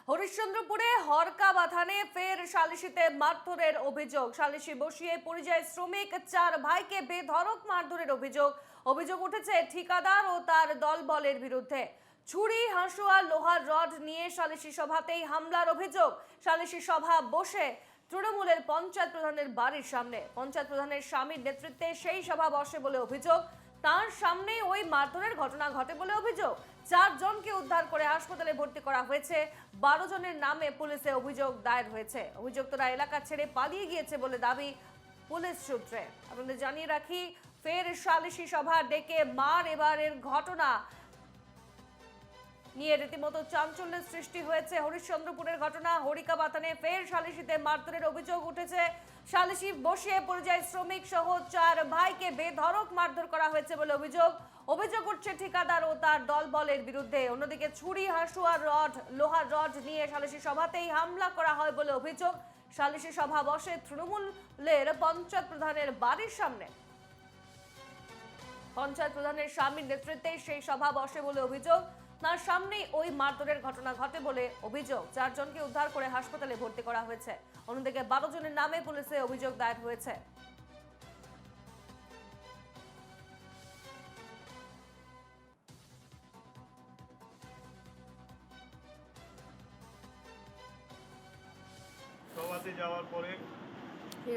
হরিশ্চন্দ্রপুরে হরকা বাথানে ফের সালিশিতে মারধরের অভিযোগ। সালিশি বসিয়ে পরিযায়ী শ্রমিক চার ভাইকে বেধড়ক মারধরের অভিযোগ উঠেছে ঠিকাদার ও তার দলবলের বিরুদ্ধে। ছুরি, হাঁসুয়া, লোহার রড নিয়ে সালিশি সভাতেই হামলার অভিযোগ। সালিশি সভা বসে তৃণমূলের পঞ্চায়েত প্রধানের বাড়ির সামনে। পঞ্চায়েত প্রধানের স্বামীর নেতৃত্বে সেই সভা বসে বলে অভিযোগ। তার সামনে ওই মারধরের ঘটনা ঘটে বলে অভিযোগ। 4 জনকে উদ্ধার করে হাসপাতালে ভর্তি করা হয়েছে। 12 জনের নামে পুলিশে অভিযোগ দায়ের হয়েছে। অভিযুক্তরা এলাকা ছেড়ে পালিয়ে গিয়েছে বলে দাবি পুলিশ সূত্রে। আপনাদের জানিয়ে রাখি, ফের সালিশি সভা ডেকে এবারের ঘটনা নিয়ে রীতিমতো চাঞ্চল্যের সৃষ্টি হয়েছে। হরিশ্চন্দ্রপুরের ঘটনা, হরিকা বাথানে ফের সালিশিতে মারধরের অভিযোগ উঠেছে। সালিশি বসিয়ে পরিযায়ী শ্রমিক সহ 4 ভাইকে বেধড়ক মারধর করা হয়েছে বলে অভিযোগ উঠছে ঠিকাদার ও তার দলবলের বিরুদ্ধে। অন্যদিকে ছুরি, হাঁসুয়া, লোহার রড নিয়ে সালিশি সভাতেই হামলা করা হয় বলে অভিযোগ। সালিশি সভা বসে তৃণমূলের পঞ্চায়েত প্রধানের বাড়ির সামনে। পঞ্চায়েত প্রধানের স্বামীর নেতৃত্বে সেই সভা বসে বলে অভিযোগ। তার সামনেই ওই মারধরের ঘটনা ঘটে বলে অভিযোগ। 4 জনকে উদ্ধার করে হাসপাতালে ভর্তি করা হয়েছে। অন্যদিকে 12 জনের নামে পুলিশে অভিযোগ দায়ের হয়েছে। সভাতে যাওয়ার পরে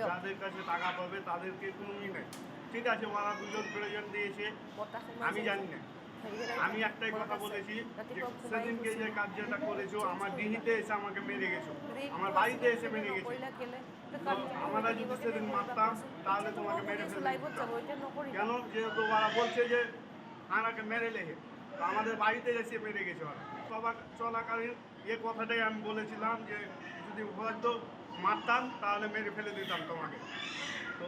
যাদের কাছে টাকা পাবে তাদেরকে কোনো নেই। ঠিক আছে, ওরা 2 জন প্রেজেন্ট দিয়েছে, আমি জানি না। আমি একটাই কথা বলেছি যে সেদিনকে যে কার্যটা করেছো, আমার ডিহিতে এসে আমাকে মেরে গেছো, আমার বাড়িতে এসে মেরে গেছো। আমরা যদি সেদিন মারতাম তাহলে তোমাকে মেরে ফেলতাম। কেন? যেহেতু ওরা বলছে যে আমাকে মেরে লেগে, তো আমাদের বাড়িতে এসে মেরে গেছে ওরা। সভা চলাকালীন এ কথাটাই আমি বলেছিলাম যে যদি হয়তো মারতাম তাহলে মেরে ফেলে দিতাম তোমাকে। তো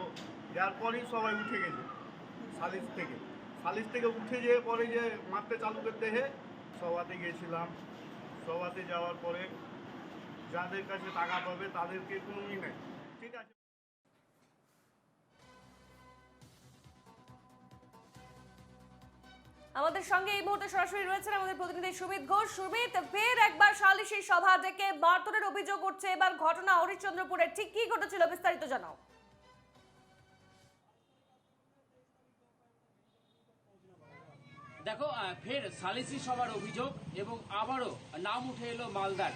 যার পরেই সবাই উঠে গেছে সালিশ থেকে উঠে যেয়ে পরে যে মারতে চালু করতে সভাতে গিয়েছিলাম। সভাতে যাওয়ার পরে যাদের কাছে টাকা পাবে তাদেরকে কোনো নেই। ঠিক আছে, আমাদের সঙ্গে এই মুহূর্তে সরাসরি রয়েছেন আমাদের প্রতিনিধি সুমিত ঘোষ। সুমিত, ফের একবার সালিশি সভা থেকে মারধরের অভিযোগ উঠছে। এবার ঘটনা হরিশ্চন্দ্রপুরে, ঠিক কি ঘটেছিল বিস্তারিত জানাও। দেখো, ফের সালিসি সভার অভিযোগ এবং আবারও নাম উঠে এলো মালদার।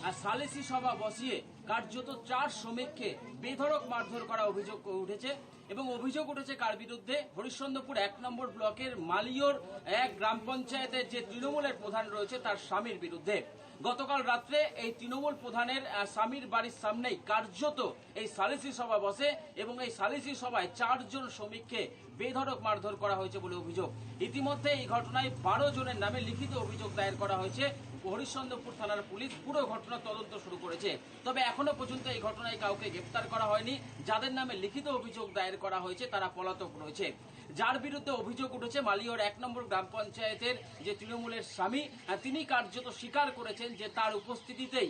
আর সালিসি সভা বসিয়ে কার্যত 4 শ্রমিককে বেধড়ক মারধর করা অভিযোগ উঠেছে এবং অভিযোগ উঠেছে কার বিরুদ্ধে? হরিশ্চন্দ্রপুর 1 নম্বর ব্লকের মালিয়র এক গ্রাম পঞ্চায়েতের যে তৃণমূলের প্রধান রয়েছে তার স্বামীর বিরুদ্ধে। গতকাল রাত্রে এই তৃণমূল প্রধানের স্বামীর বাড়ির সামনেই কার্যত এই সালিসি সভা বসে এবং এই সালিসি সভায় 4 জন শ্রমিককে বেধড়ক মারধর করা হয়েছে বলে অভিযোগ। ইতিমধ্যে এই ঘটনায় 12 জনের নামে লিখিত অভিযোগ দায়ের করা হয়েছে। হরিশ্চন্দ্রপুর থানার পুলিশ পুরো ঘটনা তদন্ত শুরু করেছে। তবে এখনো পর্যন্ত এই ঘটনায় কাউকে গ্রেফতার করা হয়নি। যাদের নামে লিখিত অভিযোগ দায়ের করা হয়েছে তারা পলাতক রয়েছে। যার বিরুদ্ধে অভিযোগ উঠেছে মালিয়র 1 নম্বর গ্রাম পঞ্চায়েতের যে তৃণমূলের স্বামী, তিনি কার্যত স্বীকার করেছেন যে তার উপস্থিতিতেই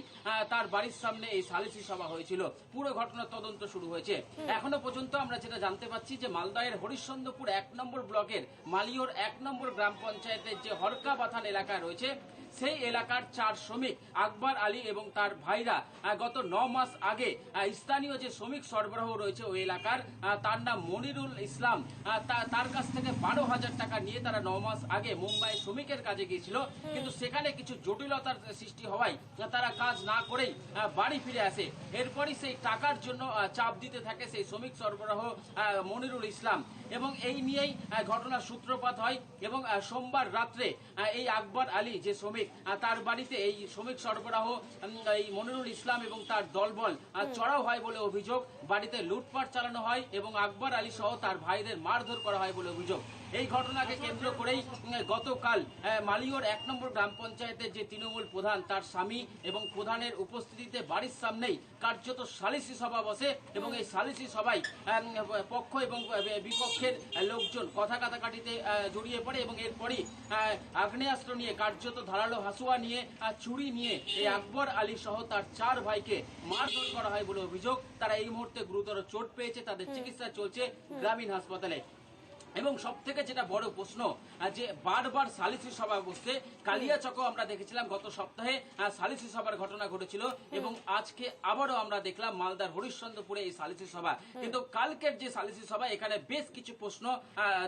তার বাড়ির সামনে এই সালিসি সভা হয়েছিল। পুরো ঘটনার তদন্ত শুরু হয়েছে। এখনো পর্যন্ত আমরা যেটা জানতে পাচ্ছি যে মালদায়ের হরিশ্চন্দ্রপুর 1 নম্বর ব্লকের মালিয়র 1 নম্বর গ্রাম পঞ্চায়েতের যে হরকা বাথান এলাকা রয়েছে সেই এলাকার 4 শ্রমিক আকবর আলী এবং তার ভাইরা গত 9 মাস আগে স্থানীয় যে শ্রমিক সরবরাহ রয়েছে ওই এলাকার, তার নাম মনিরুল ইসলাম, তার কাছ থেকে 12,000 টাকা নিয়ে তারা 9 মাস আগে মুম্বাই শ্রমিকের কাজে গিয়েছিল। কিন্তু সেখানে কিছু জটিলতার সৃষ্টি হওয়ায় তারা কাজ না করেই বাড়ি ফিরে আসে। এরপরই সেই টাকার জন্য চাপ দিতে থাকে সেই শ্রমিক সরবরাহ মনিরুল ইসলাম এবং এই নিয়েই ঘটনার সূত্রপাত হয় এবং সোমবার রাত্রে এই আকবর আলী যে শ্রমিক, তার বাড়িতে এই শ্রমিক সরবরাহ এই মনিরুল ইসলাম এবং তার দলবল চড়াও হয় বলে অভিযোগ। বাড়িতে লুটপাট চালানো হয় এবং আকবর আলী সহ তার ভাইদের মারধর করা হয় বলে অভিযোগ। এই ঘটনাকে কেন্দ্র করেই গতকাল মালিয়র 1 নম্বর গ্রাম পঞ্চায়েতের যে তৃণমূল প্রধান তার স্বামী এবং প্রধানের উপস্থিতিতে বাড়ির সামনেই কার্যত সালিসি সভা বসে এবং এই সালিসি সভায় পক্ষ এবং বিপক্ষের লোকজন কথা কাটাকাটিতে জড়িয়ে পড়ে এবং এরপরই আগ্নেয়াস্ত্র নিয়ে কার্যত ধারালো হাসুয়া নিয়ে ছুরি নিয়ে এই আকবর আলী সহ তার 4 ভাইকে মারধর করা হয় বলে অভিযোগ। তারা এই মুহূর্তে গুরুতর চোট পেয়েছে, তাদের চিকিৎসা চলছে গ্রামীণ হাসপাতালে। এবং সব থেকে যেটা বড় প্রশ্ন যে বারবার সালিসি সভা বসছে, কালিয়াচকও আমরা দেখেছিলাম গত সপ্তাহে সালিসি সভার ঘটনা ঘটেছিল এবং আজকে আবারও আমরা দেখলাম মালদার হরিশ্চন্দ্রপুরে এই সালিসি সভা। কিন্তু কালকের যে সালিসি সভা এখানে বেশ কিছু প্রশ্ন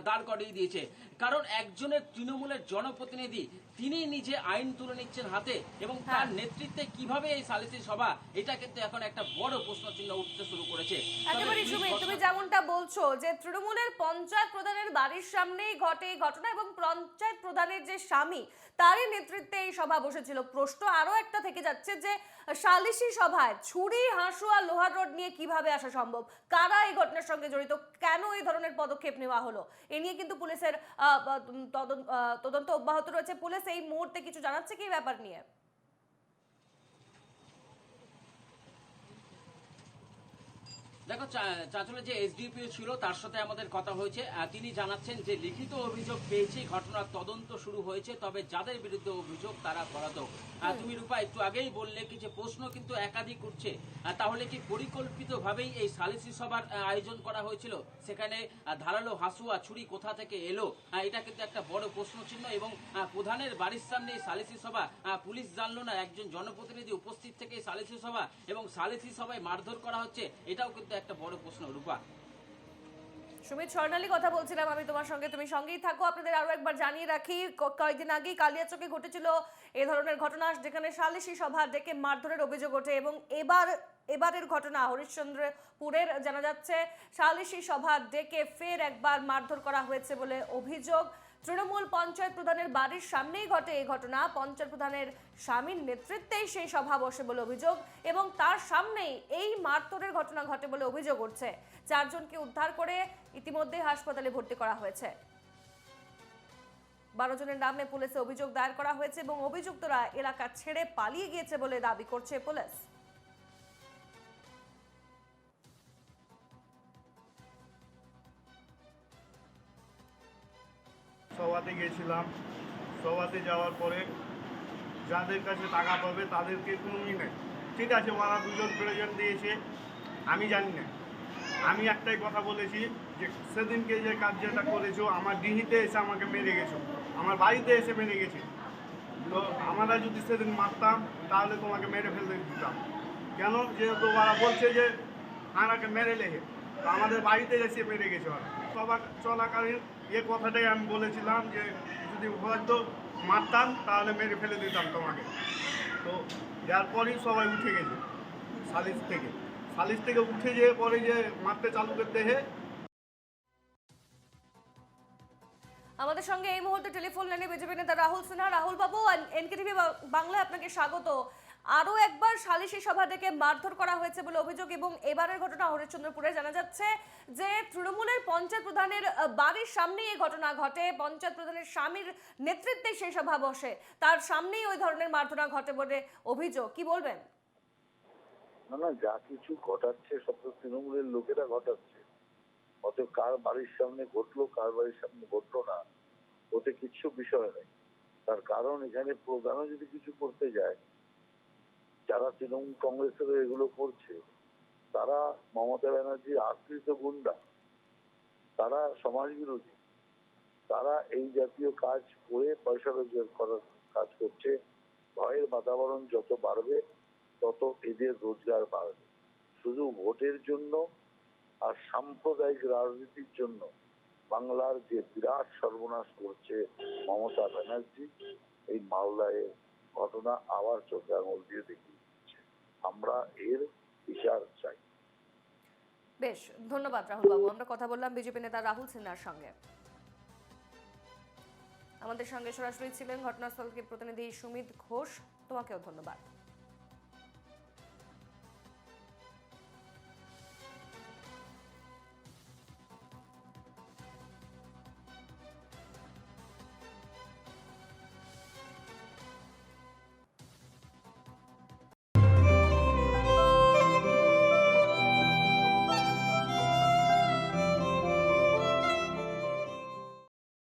দাঁড় করিয়ে দিয়েছে, কারণ একজনের তৃণমূলের জনপ্রতিনিধি তিনি নিজে আইন তুলে নিচ্ছেন হাতে এবং তার নেতৃত্বে কিভাবে এই সালিসি সভা, এটা কিন্তু এখন একটা বড় প্রশ্ন চিহ্ন উঠতে শুরু করেছে। একেবারে সুমিত, তুমি যেমনটা বলছো যে তৃণমূলের পঞ্চায়েত প্রধানের বাড়ির সামনেই ঘটে এই ঘটনা এবং পঞ্চায়েত প্রধানের যে স্বামী তারই নেতৃত্বে এই সভা বসেছিল। প্রশ্ন আরো একটা থেকে যাচ্ছে যে সালিশি সভায় ছুরি, হাঁসুয়া, লোহার রড নিয়ে কিভাবে আসা সম্ভব, কারা এই ঘটনার সঙ্গে জড়িত, কেন এই ধরনের পদক্ষেপ নেওয়া হলো, এ নিয়ে কিন্তু পুলিশের তদন্ত অব্যাহত রয়েছে। পুলিশ এই মুহূর্তে কিছু জানাচ্ছে কি এই ব্যাপার নিয়ে? দেখো, চাঁচলে যে এসডিপিও ছিল তার সাথে আমাদের কথা হয়েছে, তিনি জানাচ্ছেন যে লিখিত অভিযোগ পেয়েছি, ঘটনার তদন্ত শুরু হয়েছে, তবে যাদের বিরুদ্ধে অভিযোগ তারা পলাতক। তুমি রূপা একটু আগেই বললে কি যে প্রশ্ন কিন্তু একাধিক উঠছে, তাহলে কি পরিকল্পিতভাবেই এই সালিসি সভার আয়োজন করা হয়েছিল? সেখানে ধারালো হাসুয়া, ছুরি কোথা থেকে এলো, এটা কিন্তু একটা বড় প্রশ্ন চিহ্ন। এবং প্রধানের বাড়ির সামনে এই সালিসি সভা, পুলিশ জানলো না, একজন জনপ্রতিনিধি উপস্থিত থেকে এই সালিসি সভা এবং সালিসি সভায় মারধর করা হচ্ছে, এটাও কিন্তু একটা বড় প্রশ্ন। রূপা, সুমিত স্বর্ণালী কথা বলছিলাম আমি তোমার সঙ্গে, তুমি সঙ্গেই থাকো। আপনাদের আরো একবার জানিয়ে রাখি, কয়েকদিন আগেই কালিয়াচকে ঘটেছিল এ ধরনের ঘটনা, যেখানে সালিশি সভা ডেকে মারধরের অভিযোগ ওঠে এবং এবারের ঘটনা হরিশ্চন্দ্রপুরের জানা যাচ্ছে সালিশি সভা ডেকে ফের একবার মারধর করা হয়েছে বলে অভিযোগ। তৃণমূল পঞ্চায়েত প্রধানের বাড়ির সামনেই ঘটে এই ঘটনা, পঞ্চায়েত প্রধানের স্বামীর নেতৃত্বেই সেই সভা বসে বলে অভিযোগ এবং তার সামনেই এই মারধরের ঘটনা ঘটে বলে অভিযোগ উঠছে। 4 জনকে উদ্ধার করে ইতিমধ্যে হাসপাতালে ভর্তি করা হয়েছে। 12 জনের নামে পুলিশে অভিযোগ দায়ের করা হয়েছে এবং অভিযুক্তরা এলাকা ছেড়ে পালিয়ে গিয়েছে বলে দাবি করছে পুলিশ। সভাতে গিয়েছিলাম, সভাতে যাওয়ার পরে যাদের কাছে টাকা পাবে তাদেরকে কোনো নেই। ঠিক আছে, ওরা 2 জন প্রেজেন্ট দিয়েছে, আমি জানি না। আমি একটাই কথা বলেছি যে সেদিনকে যে কার্যটা করেছো, আমার ডিহিতে এসে আমাকে মেরে গেছো, আমার বাড়িতে এসে মেরে গেছে। তো আমরা যদি সেদিন মারতাম তাহলে তোমাকে মেরে ফেলতে দিতাম। কেন? যেহেতু ওরা বলছে যে আমাকে মেরে লেগে, তো আমাদের বাড়িতে এসে মেরে গেছে ওরা। সভা চলাকালীন কথাটাই আমি বলেছিলাম যে যদি হয়তো মারতাম তাহলে মেরে ফেলে দিতাম তোমাকে। তো যার পরেই সবাই উঠে গেছে সালিশ থেকে উঠে যেয়ে পরে যে মারতে চালু করতে আমাদের সঙ্গে এই মুহূর্তে টেলিফোন লাইনে বিজেপি নেতা রাহুল সিনহা। রাহুল বাবু, এনকেটিভি বাংলায় আপনাকে স্বাগত। আরো একবার সালিশি সভা থেকে মারধর করা হয়েছে বলে অভিযোগ এবং এবারের ঘটনা হরিশ্চন্দ্রপুরে জানা যাচ্ছে যে তৃণমূলের পঞ্চায়েত প্রধানের বাড়ির সামনেই এই ঘটনা ঘটে, পঞ্চায়েত প্রধানের স্বামীর নেতৃত্বে সেই সভা বসে, তার সামনেই ওই ধরনের মারধর ঘটে বলে অভিযোগ, কি বলবেন? না, যা কিছু ঘটাচ্ছে সব তো তৃণমূলের লোকেরা ঘটাচ্ছে। অতএব কার বাড়ির সামনে ঘটলো কার বাড়ির সামনে ঘটলো না, ওতে কিছু বিষয় নেই। তার কারণ এখানে প্রধানও যদি কিছু করতে যায়, যারা তৃণমূল কংগ্রেসের এগুলো করছে তারা মমতা ব্যানার্জির আশ্রিত গুন্ডা, তারা সমাজ বিরোধী, তারা এই জাতীয় কাজ করে পয়সা রোজগার করার কাজ করছে। ভয়ের বাতাবরণ যত বাড়বে তত এদের রোজগার বাড়বে। শুধু ভোটের জন্য আর সাম্প্রদায়িক রাজনীতির জন্য বাংলার যে বিরাট সর্বনাশ করছে মমতা ব্যানার্জি, এই মালদায় ঘটনা আবার চোখে আঙুল দিয়ে দেখিয়ে দিচ্ছে। আমরা এর বিচার চাই। বেশ, ধন্যবাদ রাহুল বাবু। আমরা কথা বললাম বিজেপি নেতা রাহুল সিনহার সঙ্গে। আমাদের সঙ্গে সরাসরি ছিলেন ঘটনাস্থলকে প্রতিনিধি সুমিত ঘোষ, তোমাকেও ধন্যবাদ।